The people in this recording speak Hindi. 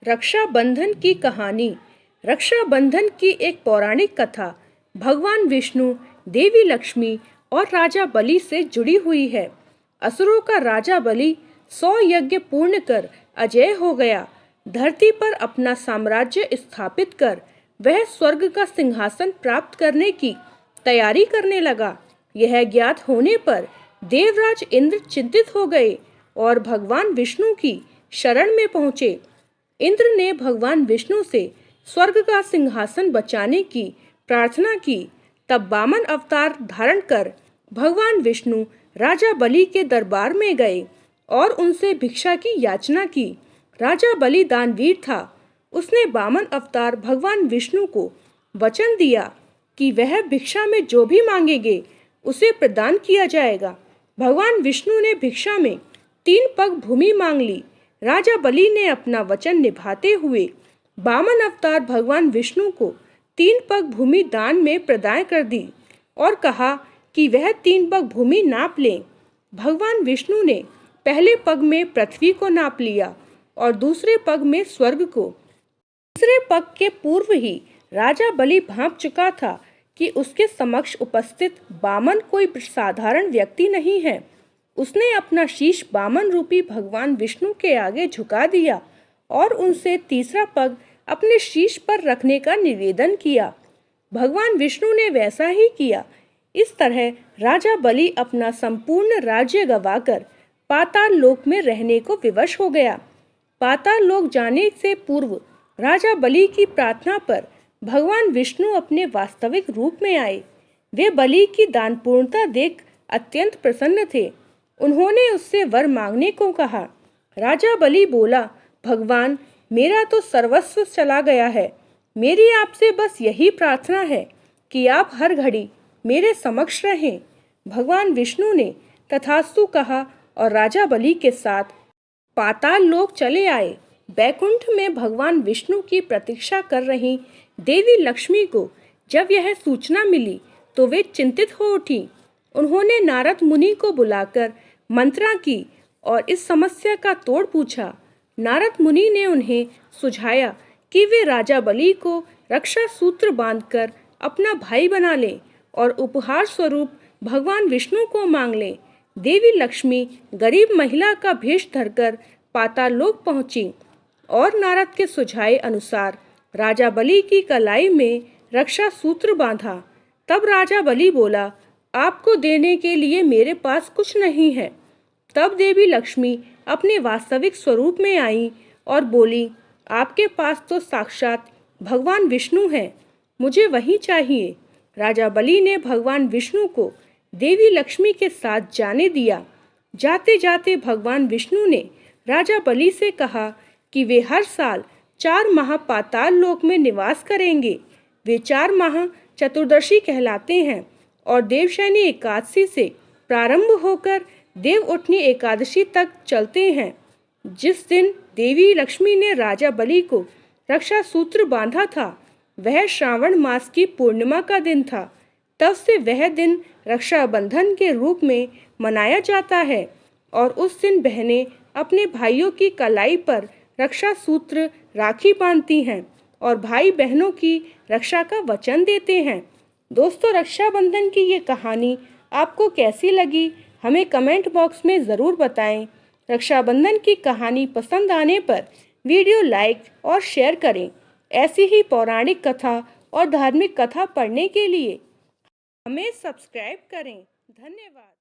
रक्षाबंधन की कहानी। रक्षाबंधन की एक पौराणिक कथा भगवान विष्णु, देवी लक्ष्मी और राजा बलि से जुड़ी हुई है। असुरों का राजा बलि 100 यज्ञ पूर्ण कर अजय हो गया। धरती पर अपना साम्राज्य स्थापित कर वह स्वर्ग का सिंहासन प्राप्त करने की तैयारी करने लगा। यह ज्ञात होने पर देवराज इंद्र चिंतित हो गए और भगवान विष्णु की शरण में पहुंचे। इंद्र ने भगवान विष्णु से स्वर्ग का सिंहासन बचाने की प्रार्थना की। तब वामन अवतार धारण कर भगवान विष्णु राजा बलि के दरबार में गए और उनसे भिक्षा की याचना की। राजा बलि दानवीर था। उसने वामन अवतार भगवान विष्णु को वचन दिया कि वह भिक्षा में जो भी मांगेंगे उसे प्रदान किया जाएगा। भगवान विष्णु ने भिक्षा में 3 पग भूमि मांग ली। राजा बलि ने अपना वचन निभाते हुए वामन अवतार भगवान विष्णु को 3 पग भूमि दान में प्रदान कर दी और कहा कि वह 3 पग भूमि नाप लें। भगवान विष्णु ने पहले पग में पृथ्वी को नाप लिया और दूसरे पग में स्वर्ग को। तीसरे पग के पूर्व ही राजा बलि भांप चुका था कि उसके समक्ष उपस्थित वामन कोई साधारण व्यक्ति नहीं है। उसने अपना शीश वामन रूपी भगवान विष्णु के आगे झुका दिया और उनसे तीसरा पग अपने शीश पर रखने का निवेदन किया। भगवान विष्णु ने वैसा ही किया। इस तरह राजा बलि अपना संपूर्ण राज्य गंवाकर पाताल लोक में रहने को विवश हो गया। पाताल लोक जाने से पूर्व राजा बलि की प्रार्थना पर भगवान विष्णु अपने वास्तविक रूप में आए। वे बलि की दानपूर्णता देख अत्यंत प्रसन्न थे। उन्होंने उससे वर मांगने को कहा। राजा बलि बोला, भगवान, मेरा तो सर्वस्व चला गया है। मेरी आपसे बस यही प्रार्थना है कि आप हर घड़ी मेरे समक्ष रहें। भगवान विष्णु ने तथास्तु कहा और राजा बलि के साथ पाताल लोक चले आए। बैकुंठ में भगवान विष्णु की प्रतीक्षा कर रही देवी लक्ष्मी को जब यह सूचना मिली तो वे चिंतित हो उठी। उन्होंने नारद मुनि को बुलाकर मंत्रणा की और इस समस्या का तोड़ पूछा। नारद मुनि ने उन्हें सुझाया कि वे राजा बलि को रक्षा सूत्र बांधकर अपना भाई बना लें और उपहार स्वरूप भगवान विष्णु को मांग लें। देवी लक्ष्मी गरीब महिला का भेष धरकर पाताल लोक पहुंची और नारद के सुझाए अनुसार राजा बलि की कलाई में रक्षा सूत्र बांधा। तब राजा बलि बोला, आपको देने के लिए मेरे पास कुछ नहीं है। तब देवी लक्ष्मी अपने वास्तविक स्वरूप में आई और बोली, आपके पास तो साक्षात भगवान विष्णु हैं, मुझे वही चाहिए। राजा बलि ने भगवान विष्णु को देवी लक्ष्मी के साथ जाने दिया। जाते जाते भगवान विष्णु ने राजा बलि से कहा कि वे हर साल 4 माह पाताल लोक में निवास करेंगे। वे 4 माह चतुर्दशी कहलाते हैं और देवशयनी एकादशी से प्रारंभ होकर देव उठनी एकादशी तक चलते हैं। जिस दिन देवी लक्ष्मी ने राजा बलि को रक्षा सूत्र बांधा था वह श्रावण मास की पूर्णिमा का दिन था। तब से वह दिन रक्षाबंधन के रूप में मनाया जाता है और उस दिन बहनें अपने भाइयों की कलाई पर रक्षा सूत्र राखी बांधती हैं और भाई बहनों की रक्षा का वचन देते हैं। दोस्तों, रक्षाबंधन की ये कहानी आपको कैसी लगी हमें कमेंट बॉक्स में ज़रूर बताएं। रक्षाबंधन की कहानी पसंद आने पर वीडियो लाइक और शेयर करें। ऐसी ही पौराणिक कथा और धार्मिक कथा पढ़ने के लिए हमें सब्सक्राइब करें। धन्यवाद।